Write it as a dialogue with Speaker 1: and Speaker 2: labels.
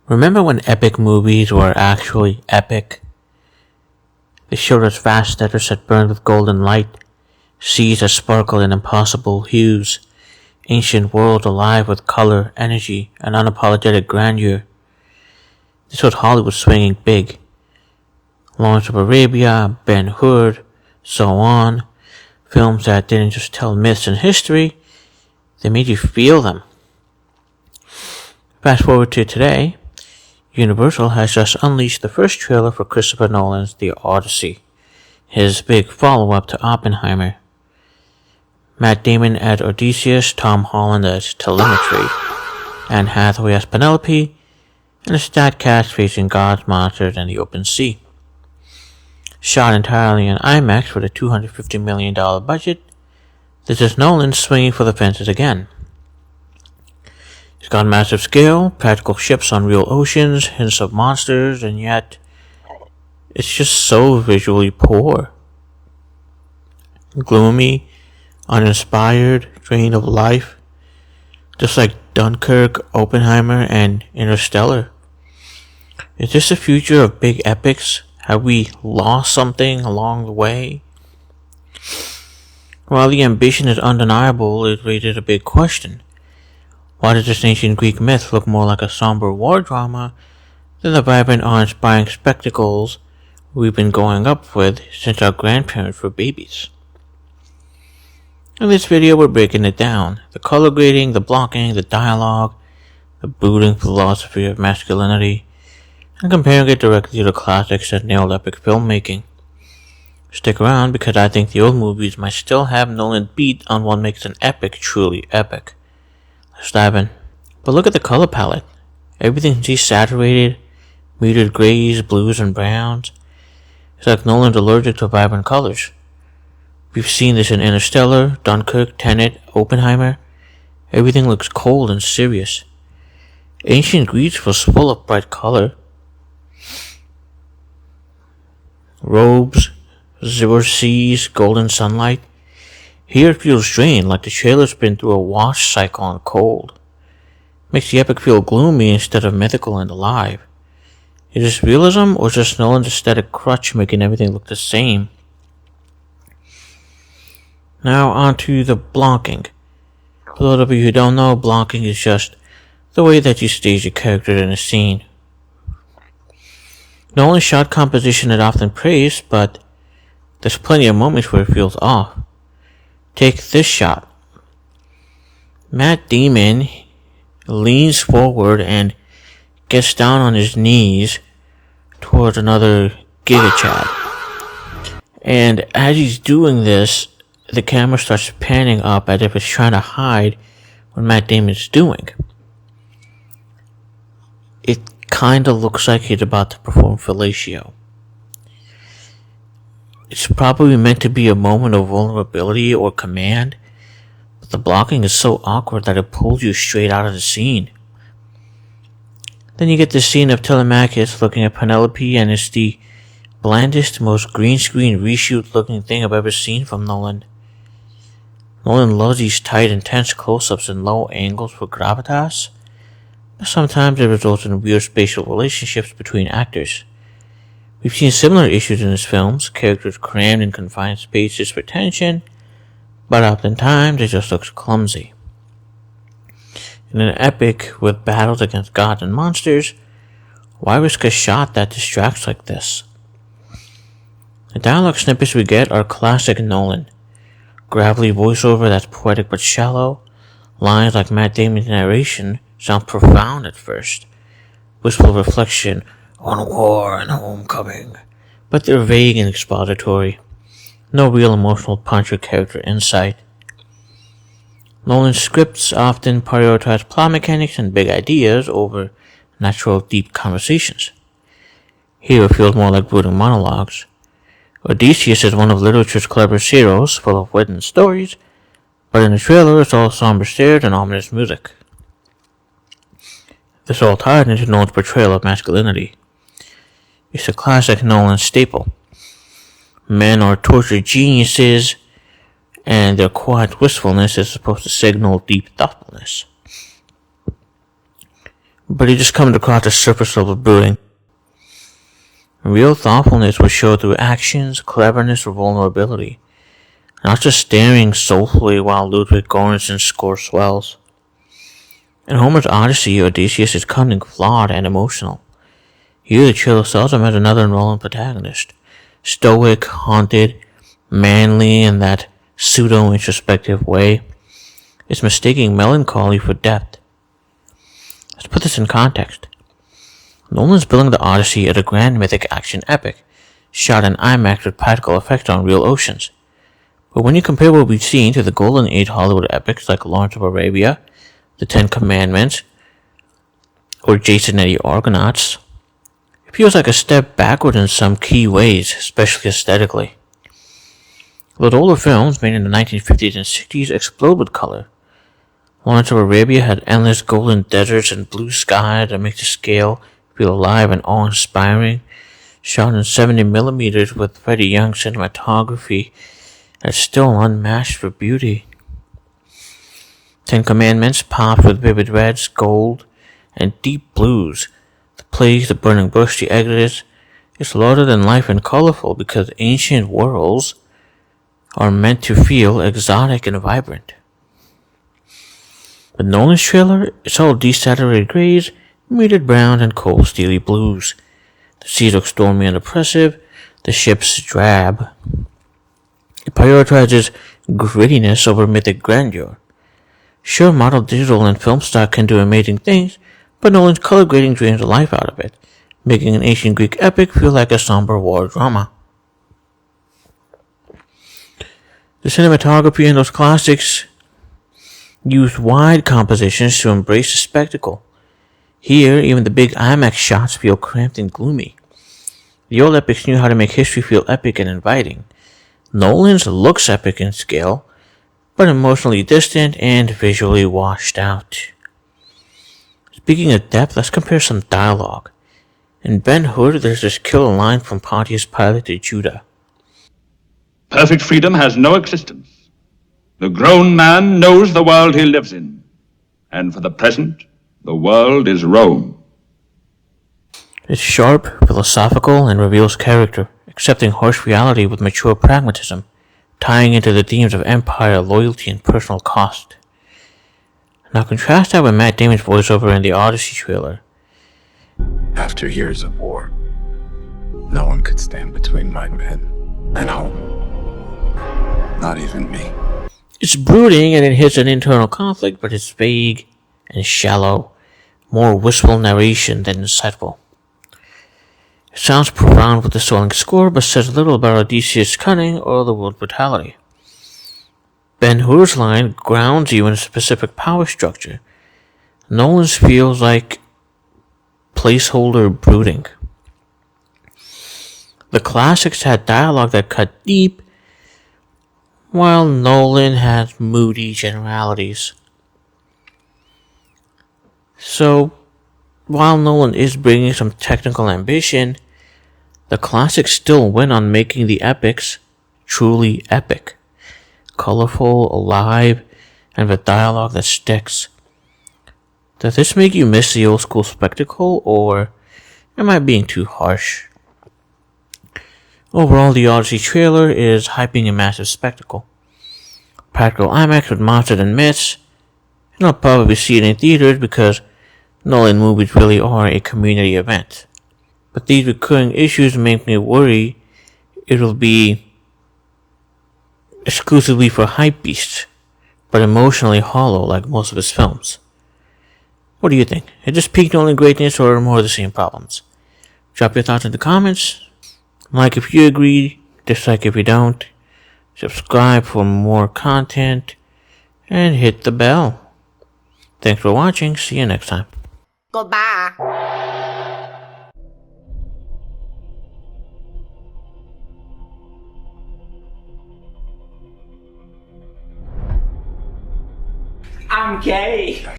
Speaker 1: Remember when epic movies were actually epic? They showed us vast deserts that burned with golden light, seas that sparkled in impossible hues, ancient worlds alive with color, energy, and unapologetic grandeur. This was Hollywood swinging big. Lawrence of Arabia, Ben-Hur, so on. Films that didn't just tell myths and history, they made you feel them. Fast forward to today, Universal has just unleashed the first trailer for Christopher Nolan's The Odyssey, his big follow-up to Oppenheimer. Matt Damon as Odysseus, Tom Holland as Telemetry, Anne Hathaway as Penelope, and a stacked cast facing gods, monsters, and the open sea. Shot entirely in IMAX with a $250 million budget, this is Nolan swinging for the fences again. It's got massive scale, practical ships on real oceans, hints of monsters, and yet it's just so visually poor. Gloomy, uninspired, drained of life, just like Dunkirk, Oppenheimer, and Interstellar. Is this the future of big epics? Have we lost something along the way? While the ambition is undeniable, it raises a big question. Why does this ancient Greek myth look more like a somber war drama than the vibrant, awe-inspiring spectacles we've been growing up with since our grandparents were babies? In this video, we're breaking it down. The color grading, the blocking, the dialogue, the brooding philosophy of masculinity, and comparing it directly to the classics that nailed epic filmmaking. Stick around because I think the old movies might still have Nolan beat on what makes an epic truly epic. Let's dive in. But look at the color palette. Everything's desaturated, muted grays, blues, and browns. It's like Nolan's allergic to vibrant colors. We've seen this in Interstellar, Dunkirk, Tenet, Oppenheimer. Everything looks cold and serious. Ancient Greece was full of bright color. Robes, azure seas, golden sunlight. Here it feels drained, like the trailer's been through a wash cycle and cold. Makes the epic feel gloomy instead of mythical and alive. Is this realism, or just Nolan's aesthetic crutch making everything look the same? Now onto the blocking. For those of you who don't know, blocking is just the way that you stage a character in a scene. Nolan's shot composition is often praised, but there's plenty of moments where it feels off. Take this shot. Matt Damon leans forward and gets down on his knees towards another Giga Chad. And as he's doing this, the camera starts panning up as if it's trying to hide what Matt Damon's doing. It kinda looks like he's about to perform fellatio. It's probably meant to be a moment of vulnerability or command, but the blocking is so awkward that it pulls you straight out of the scene. Then you get this scene of Telemachus looking at Penelope, and it's the blandest, most green screen reshoot looking thing I've ever seen from Nolan. Nolan loves these tight, intense close-ups and low angles for gravitas, but sometimes it results in weird spatial relationships between actors. We've seen similar issues in his films, characters crammed in confined spaces for tension, but oftentimes it just looks clumsy. In an epic with battles against gods and monsters, why risk a shot that distracts like this? The dialogue snippets we get are classic Nolan. Gravelly voiceover that's poetic but shallow. Lines like Matt Damon's narration sound profound at first. Wistful reflection on war and homecoming, but they're vague and expository. No real emotional punch or character insight. Nolan's scripts often prioritize plot mechanics and big ideas over natural, deep conversations. Here it feels more like brooding monologues. Odysseus is one of literature's cleverest heroes, full of wit and stories, but in the trailer it's all somber stares and ominous music. This all tied into Nolan's portrayal of masculinity. It's a classic Nolan staple. Men are tortured geniuses, and their quiet wistfulness is supposed to signal deep thoughtfulness. but he just comes across the surface level brooding. Real thoughtfulness was shown through actions, cleverness, or vulnerability, not just staring soulfully while Ludwig Göransson's score swells. In Homer's Odyssey, Odysseus is cunning, flawed, and emotional. Here, the trailer sells him as another Nolan protagonist. Stoic, haunted, manly in that pseudo-introspective way. It's mistaking melancholy for depth. Let's put this in context. Nolan's billing the Odyssey as a grand mythic action epic, shot in IMAX with practical effects on real oceans. But when you compare what we've seen to the Golden Age Hollywood epics like Lawrence of Arabia, The Ten Commandments, or Jason and the Argonauts, it feels like a step backward in some key ways, especially aesthetically. Though older films made in the 1950s and 60s explode with color, Lawrence of Arabia had endless golden deserts and blue skies that make the scale feel alive and awe-inspiring, shot in 70mm with Freddie Young cinematography that's still unmatched for beauty. Ten Commandments pops with vivid reds, gold, and deep blues. The Plague, the Burning Bush, the Exodus is larger than life and colorful because ancient worlds are meant to feel exotic and vibrant. But Nolan's trailer is all desaturated grays, muted browns, and cold steely blues. The seas look stormy and oppressive, the ship's drab. It prioritizes grittiness over mythic grandeur. Sure, model digital and film stock can do amazing things, but Nolan's color grading drains the life out of it, making an ancient Greek epic feel like a somber war drama. The cinematography in those classics used wide compositions to embrace the spectacle. Here, even the big IMAX shots feel cramped and gloomy. The old epics knew how to make history feel epic and inviting. Nolan's looks epic in scale, but emotionally distant and visually washed out. Speaking of depth, let's compare some dialogue. In Ben-Hur, there's this killer line from Pontius Pilate to Judah.
Speaker 2: Perfect freedom has no existence. The grown man knows the world he lives in, and for the present, the world is Rome.
Speaker 1: It's sharp, philosophical, and reveals character, accepting harsh reality with mature pragmatism, tying into the themes of empire, loyalty, and personal cost. Now contrast that with Matt Damon's voiceover in the Odyssey trailer.
Speaker 3: After years of war, no one could stand between my men and home. Not even me.
Speaker 1: It's brooding and it hits an internal conflict, but it's vague and shallow, more wistful narration than insightful. It sounds profound with the swelling score, but says little about Odysseus' cunning or the world's brutality. Ben-Hur's line grounds you in a specific power structure. Nolan's feels like placeholder brooding. The classics had dialogue that cut deep, while Nolan had moody generalities. So, while Nolan is bringing some technical ambition, the classics still win on making the epics truly epic. Colorful, alive, and with dialogue that sticks. Does this make you miss the old school spectacle, or am I being too harsh? Overall, the Odyssey trailer is hyping a massive spectacle. Practical IMAX with monsters and myths, and I'll probably see it in theaters because Nolan movies really are a community event. But these recurring issues make me worry it'll be exclusively for hypebeasts, but emotionally hollow like most of his films. What do you think? Is this peak Nolan greatness or more of the same problems? Drop your thoughts in the comments. Like if you agree, dislike if you don't. Subscribe for more content, and hit the bell. Thanks for watching. See you next time.
Speaker 4: Goodbye. I'm gay.